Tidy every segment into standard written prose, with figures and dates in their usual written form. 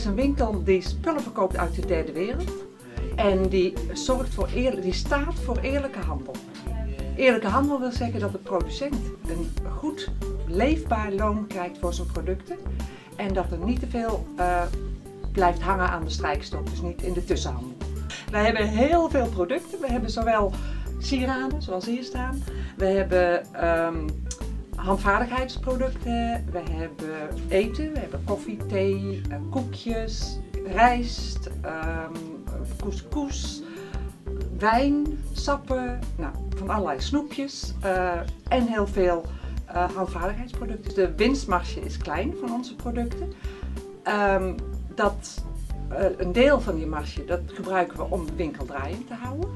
is een winkel die spullen verkoopt uit de derde wereld. En die staat voor eerlijke handel. Eerlijke handel wil zeggen dat de producent een goed leefbaar loon krijgt voor zijn producten. En dat er niet te veel blijft hangen aan de strijkstok, dus niet in de tussenhandel. Wij hebben heel veel producten. We hebben zowel sieraden, zoals hier staan. We hebben handvaardigheidsproducten. We hebben eten. We hebben koffie, thee, koekjes, rijst, couscous, wijn, sappen, nou, van allerlei snoepjes en heel veel handvaardigheidsproducten. De winstmarge is klein van onze producten. Een deel van die marge dat gebruiken we om de winkel draaiend te houden.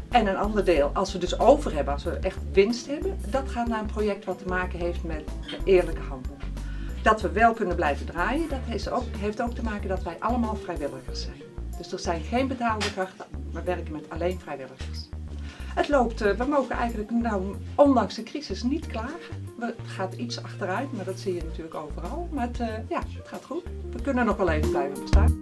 En een ander deel, als we dus over hebben, als we echt winst hebben, dat gaat naar een project wat te maken heeft met de eerlijke handel. Dat we wel kunnen blijven draaien, dat heeft ook te maken dat wij allemaal vrijwilligers zijn. Dus er zijn geen betaalde krachten, we werken met alleen vrijwilligers. Het loopt, we mogen eigenlijk nou, ondanks de crisis niet klagen. Het gaat iets achteruit, maar dat zie je natuurlijk overal. Maar het gaat goed. We kunnen nog wel even blijven bestaan.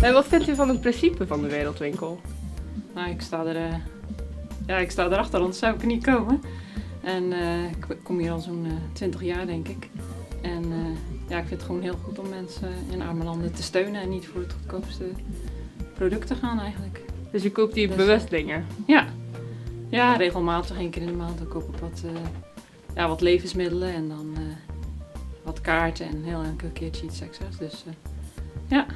En wat vindt u van het principe van de Wereldwinkel? Nou, ik sta erachter, anders zou ik er niet komen. En ik kom hier al zo'n 20 jaar, denk ik. En ik vind het gewoon heel goed om mensen in arme landen te steunen en niet voor het goedkoopste product te gaan eigenlijk. Dus u koopt hier bewust dingen? Ja, regelmatig, 1 keer in de maand. Dan koop ik wat levensmiddelen en dan wat kaarten en heel een keertje iets extra's. Dus ja.